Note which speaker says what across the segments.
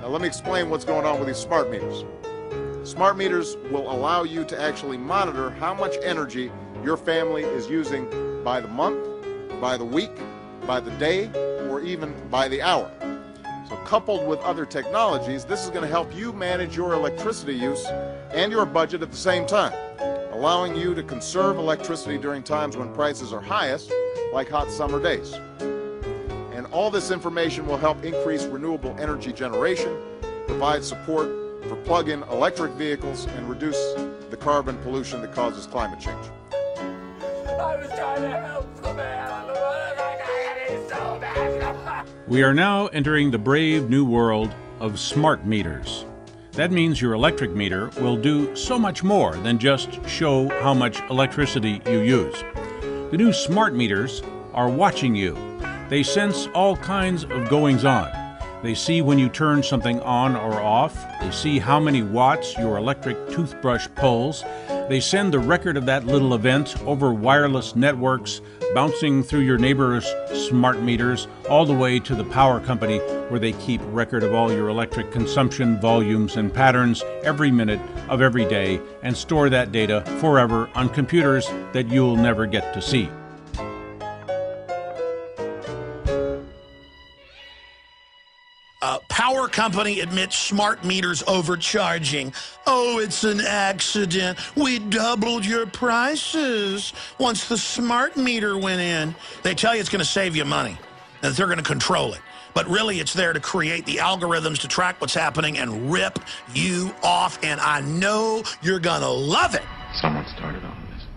Speaker 1: Now let me explain what's going on with these smart meters. Smart meters will allow you to actually monitor how much energy your family is using by the month, by the week, by the day, or even by the hour. So coupled with other technologies, this is going to help you manage your electricity use and your budget at the same time, allowing you to conserve electricity during times when prices are highest, like hot summer days. And all this information will help increase renewable energy generation, provide support for plug-in electric vehicles, and reduce the carbon pollution that causes climate change.
Speaker 2: I was trying to help the man. He's so bad.
Speaker 3: We are now entering the brave new world of smart meters. That means your electric meter will do so much more than just show how much electricity you use. The new smart meters are watching you. They sense all kinds of goings-on. They see when you turn something on or off. They see how many watts your electric toothbrush pulls. They send the record of that little event over wireless networks, bouncing through your neighbor's smart meters, all the way to the power company, where they keep record of all your electric consumption, volumes, and patterns every minute of every day, and store that data forever on computers that you'll never get to see.
Speaker 4: Power company admits smart meters overcharging. Oh, it's an accident. We doubled your prices once the smart meter went in. They tell you it's going to save you money, that they're going to control it. But really, it's there to create the algorithms to track what's happening and rip you off, and I know you're going to love it.
Speaker 5: Someone started all of this,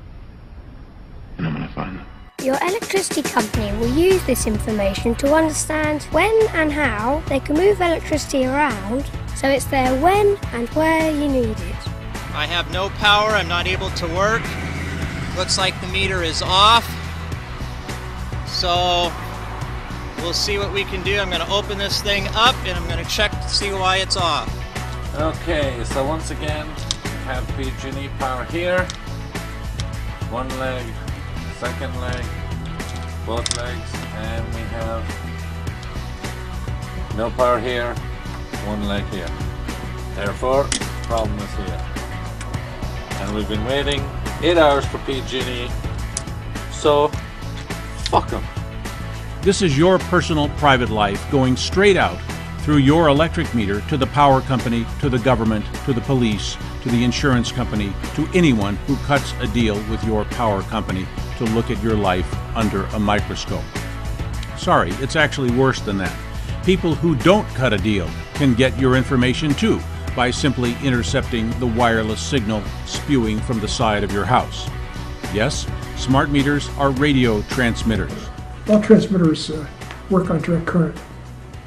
Speaker 5: and I'm going to find them.
Speaker 6: Your electricity company will use this information to understand when and how they can move electricity around so it's there when and where you need it.
Speaker 7: I have no power, I'm not able to work. Looks like the meter is off. So we'll see what we can do. I'm going to open this thing up and I'm going to check to see why it's off.
Speaker 8: Okay, so once again, we have PG&E power here. One leg. Second leg, both legs, and we have no power here, one leg here. Therefore, problem is here. And we've been waiting 8 hours for PG&E, so fuck them.
Speaker 3: This is your personal private life going straight out through your electric meter to the power company, to the government, to the police, to the insurance company, to anyone who cuts a deal with your power company to look at your life under a microscope. Sorry, it's actually worse than that. People who don't cut a deal can get your information too by simply intercepting the wireless signal spewing from the side of your house. Yes, smart meters are radio transmitters.
Speaker 9: All transmitters work on direct current.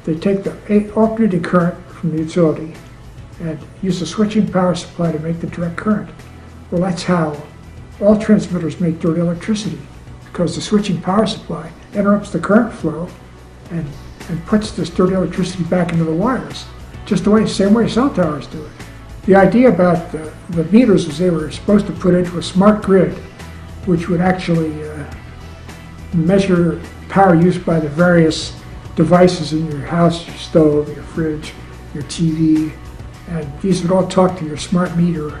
Speaker 9: They take the alternating current from the utility and use a switching power supply to make the direct current. Well, that's how all transmitters make direct electricity, because the switching power supply interrupts the current flow and puts this dirty electricity back into the wires, just the same way cell towers do it. The idea about the meters was they were supposed to put into a smart grid, which would actually measure power used by the various devices in your house, your stove, your fridge, your TV, and these would all talk to your smart meter,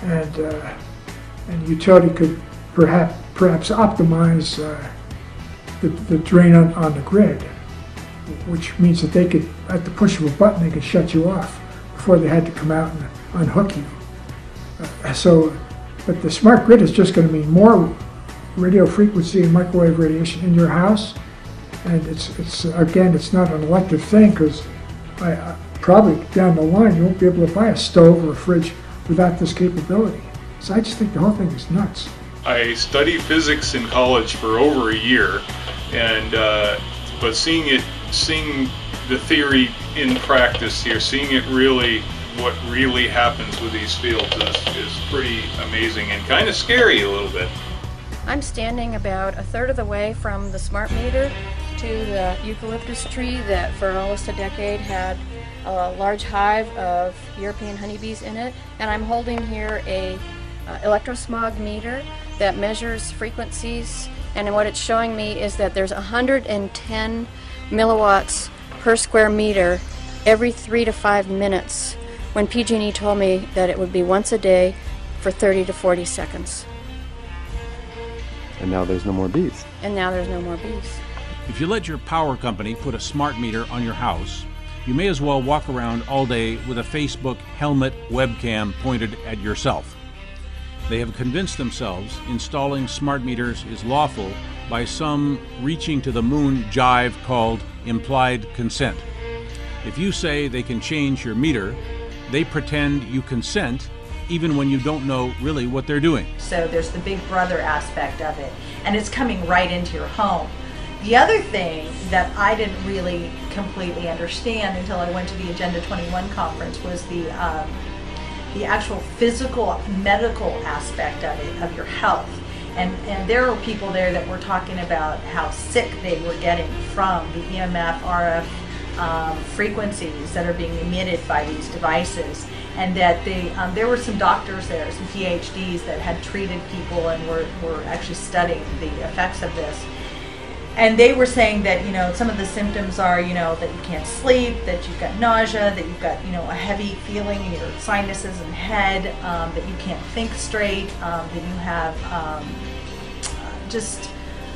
Speaker 9: and the utility could perhaps optimize the drain on the grid, which means that they could, at the push of a button, they could shut you off before they had to come out and unhook you. But the smart grid is just going to mean more radio frequency and microwave radiation in your house, and it's not an elective thing, because probably down the line you won't be able to buy a stove or a fridge without this capability. So I just think the whole thing is nuts.
Speaker 10: I studied physics in college for over a year, and but seeing the theory in practice here, seeing it really, what really happens with these fields is pretty amazing and kind of scary a little bit.
Speaker 11: I'm standing about a third of the way from the smart meter to the eucalyptus tree that for almost a decade had a large hive of European honeybees in it, and I'm holding here a electrosmog meter that measures frequencies, and what it's showing me is that there's 110 milliwatts per square meter every 3 to 5 minutes, when PG&E told me that it would be once a day for 30 to 40 seconds.
Speaker 12: And now there's no more bees.
Speaker 11: And now there's no more bees.
Speaker 3: If you let your power company put a smart meter on your house, you may as well walk around all day with a Facebook helmet webcam pointed at yourself. They have convinced themselves installing smart meters is lawful by some reaching to the moon jive called implied consent. If you say they can change your meter, they pretend you consent even when you don't know really what they're doing.
Speaker 13: So there's the big brother aspect of it, and it's coming right into your home. The other thing that I didn't really completely understand until I went to the Agenda 21 conference was the actual physical, medical aspect of it, of your health. And there are people there that were talking about how sick they were getting from the EMF, RF frequencies that are being emitted by these devices. And that there were some doctors there, some PhDs that had treated people and were actually studying the effects of this. And they were saying that, you know, some of the symptoms are, you know, that you can't sleep, that you've got nausea, that you've got, you know, a heavy feeling in your sinuses and head, that you can't think straight, that you have just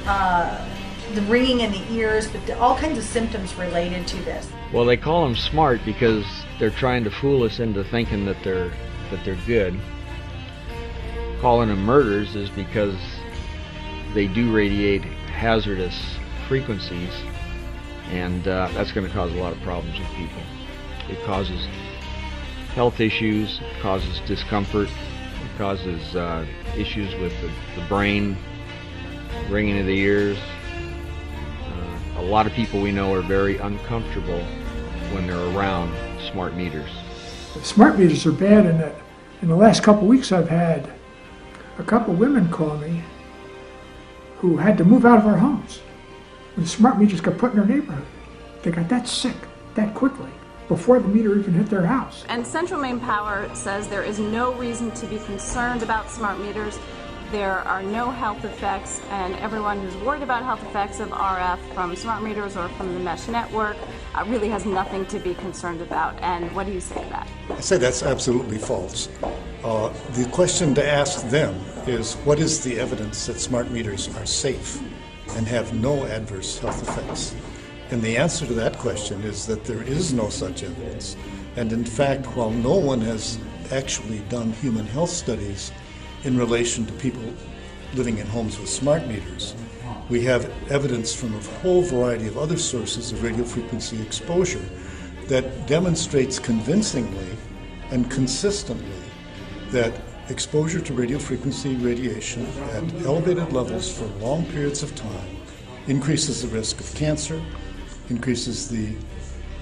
Speaker 13: the ringing in the ears, but all kinds of symptoms related to this.
Speaker 14: Well, they call them smart because they're trying to fool us into thinking that they're good. Calling them murders is because they do radiate hazardous frequencies, and that's going to cause a lot of problems with people. It causes health issues, it causes discomfort, it causes issues with the brain, ringing of the ears. A lot of people we know are very uncomfortable when they're around smart meters.
Speaker 9: Smart meters are bad in that in the last couple of weeks I've had a couple of women call me who had to move out of our homes when the smart meters got put in their neighborhood. They got that sick that quickly before the meter even hit their house.
Speaker 15: And Central Maine Power says there is no reason to be concerned about smart meters. There are no health effects, and everyone who's worried about health effects of RF from smart meters or from the mesh network really has nothing to be concerned about. And what do you say to that?
Speaker 16: I say that's absolutely false. The question to ask them is, what is the evidence that smart meters are safe and have no adverse health effects? And the answer to that question is that there is no such evidence. And in fact, while no one has actually done human health studies in relation to people living in homes with smart meters, we have evidence from a whole variety of other sources of radio frequency exposure that demonstrates convincingly and consistently that exposure to radio frequency radiation at elevated levels for long periods of time increases the risk of cancer, increases the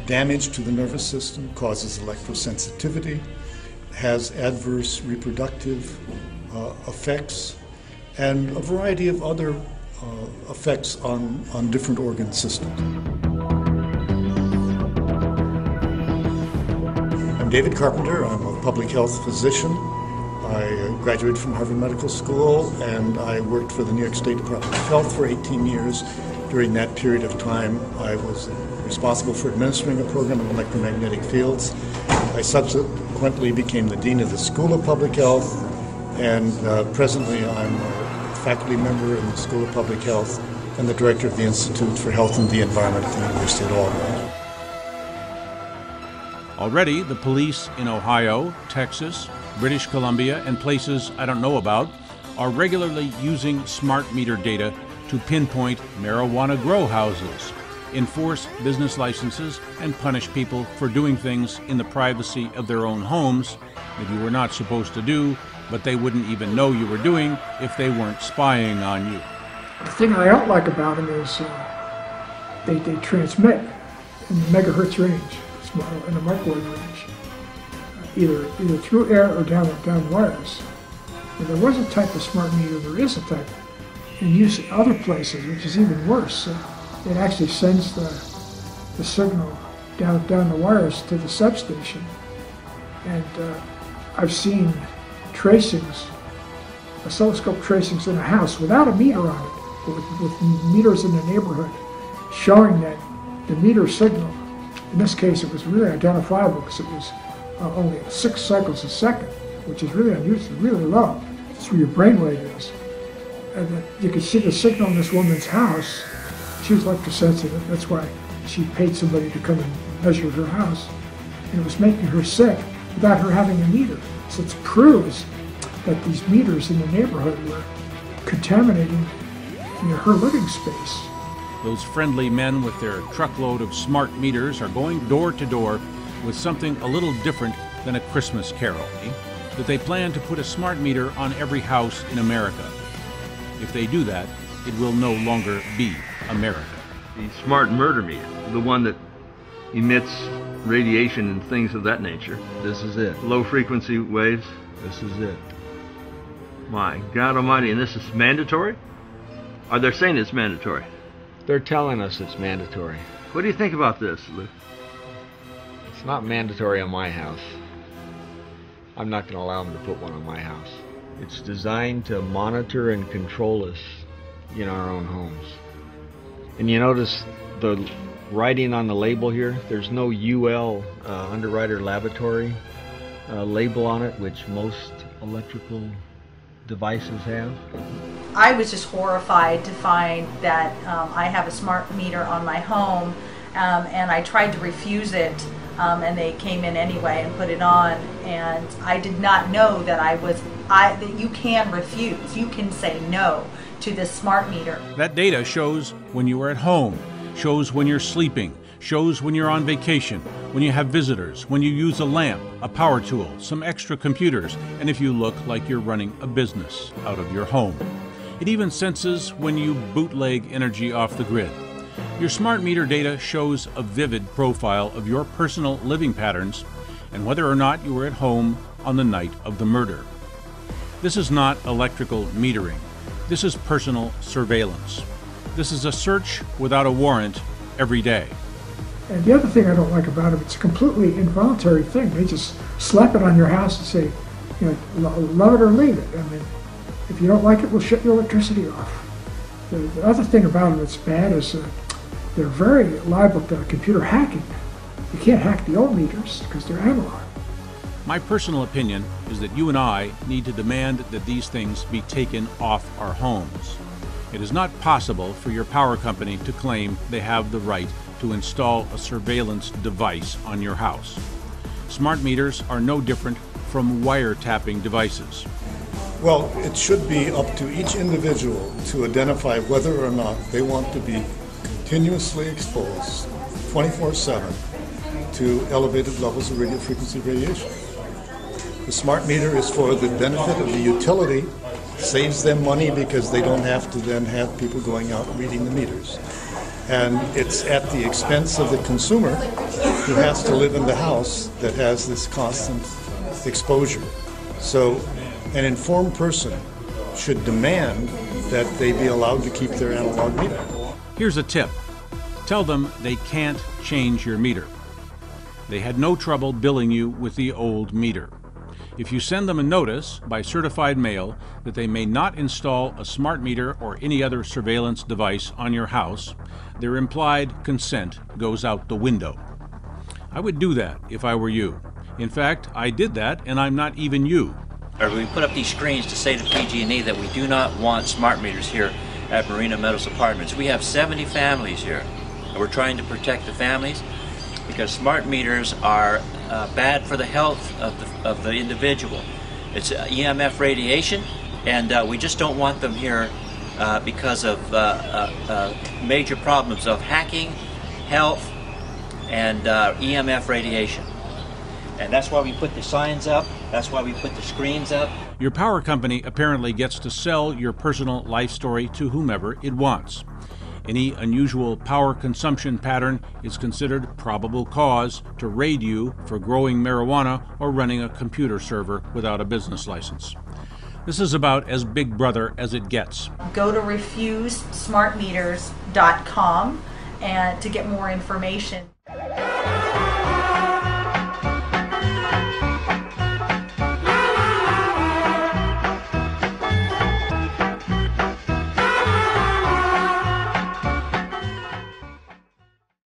Speaker 16: damage to the nervous system, causes electrosensitivity, has adverse reproductive effects, and a variety of other effects on different organ systems. I'm David Carpenter. I'm a public health physician. I graduated from Harvard Medical School, and I worked for the New York State Department of Health for 18 years. During that period of time, I was responsible for administering a program in electromagnetic fields. I subsequently became the Dean of the School of Public Health, and presently I'm a faculty member in the School of Public Health and the Director of the Institute for Health and the Environment at the University of Albany.
Speaker 3: Already, the police in Ohio, Texas, British Columbia, and places I don't know about are regularly using smart meter data to pinpoint marijuana grow houses, enforce business licenses, and punish people for doing things in the privacy of their own homes that you were not supposed to do, but they wouldn't even know you were doing if they weren't spying on you.
Speaker 9: The thing I don't like about them is they transmit in the megahertz range, in the microwave range, either through air or down wires. And there was a type of smart meter, there is a type in use in other places, which is even worse. It actually sends the signal down the wires to the substation. And I've seen tracings, oscilloscope tracings in a house without a meter on it, with meters in the neighborhood, showing that the meter signal In this case, it was really identifiable because it was only 6 cycles a second, which is really unusual, really low. It's where your brainwave is. And you could see the signal in this woman's house. She was electrosensitive. That's why she paid somebody to come and measure her house. And it was making her sick without her having a meter. So it proves that these meters in the neighborhood were contaminating her living space.
Speaker 3: Those friendly men with their truckload of smart meters are going door to door with something a little different than a Christmas carol, that they plan to put a smart meter on every house in America. If they do that, it will no longer be America.
Speaker 17: The smart murder meter, the one that emits radiation and things of that nature.
Speaker 14: This is it.
Speaker 17: Low frequency waves.
Speaker 14: This is it.
Speaker 17: My God Almighty, and this is mandatory? Or they're saying it's mandatory?
Speaker 14: They're telling us it's mandatory.
Speaker 17: What do you think about this, Lou?
Speaker 14: It's not mandatory on my house. I'm not going to allow them to put one on my house. It's designed to monitor and control us in our own homes. And you notice the writing on the label here, there's no UL Underwriter Laboratory label on it, which most electrical devices have.
Speaker 13: I was just horrified to find that I have a smart meter on my home, and I tried to refuse it, and they came in anyway and put it on, and I did not know that that you can refuse, you can say no to this smart meter.
Speaker 3: That data shows when you are at home, shows when you're sleeping, shows when you're on vacation, when you have visitors, when you use a lamp, a power tool, some extra computers, and if you look like you're running a business out of your home. It even senses when you bootleg energy off the grid. Your smart meter data shows a vivid profile of your personal living patterns and whether or not you were at home on the night of the murder. This is not electrical metering. This is personal surveillance. This is a search without a warrant every day.
Speaker 9: And the other thing I don't like about it, it's a completely involuntary thing. They just slap it on your house and say, love it or leave it. I mean, if you don't like it, we'll shut your electricity off. The other thing about it that's bad is they're very liable to computer hacking. You can't hack the old meters because they're analog.
Speaker 3: My personal opinion is that you and I need to demand that these things be taken off our homes. It is not possible for your power company to claim they have the right to install a surveillance device on your house. Smart meters are no different from wiretapping devices.
Speaker 16: Well, it should be up to each individual to identify whether or not they want to be continuously exposed 24/7 to elevated levels of radio frequency radiation. The smart meter is for the benefit of the utility, saves them money because they don't have to then have people going out reading the meters. And it's at the expense of the consumer who has to live in the house that has this constant exposure. So an informed person should demand that they be allowed to keep their analog meter.
Speaker 3: Here's a tip. Tell them they can't change your meter. They had no trouble billing you with the old meter. If you send them a notice by certified mail that they may not install a smart meter or any other surveillance device on your house, their implied consent goes out the window. I would do that if I were you. In fact, I did that, and I'm not even you.
Speaker 18: We put up these screens to say to PG&E that we do not want smart meters here at Marina Meadows Apartments. We have 70 families here, and we're trying to protect the families because smart meters are bad for the health of the individual. It's EMF radiation, and we just don't want them here because of major problems of hacking, health, and EMF radiation. And that's why we put the signs up, that's why we put the screens up.
Speaker 3: Your power company apparently gets to sell your personal life story to whomever it wants. Any unusual power consumption pattern is considered probable cause to raid you for growing marijuana or running a computer server without a business license. This is about as big brother as it gets.
Speaker 13: Go to refusesmartmeters.com and to get more information.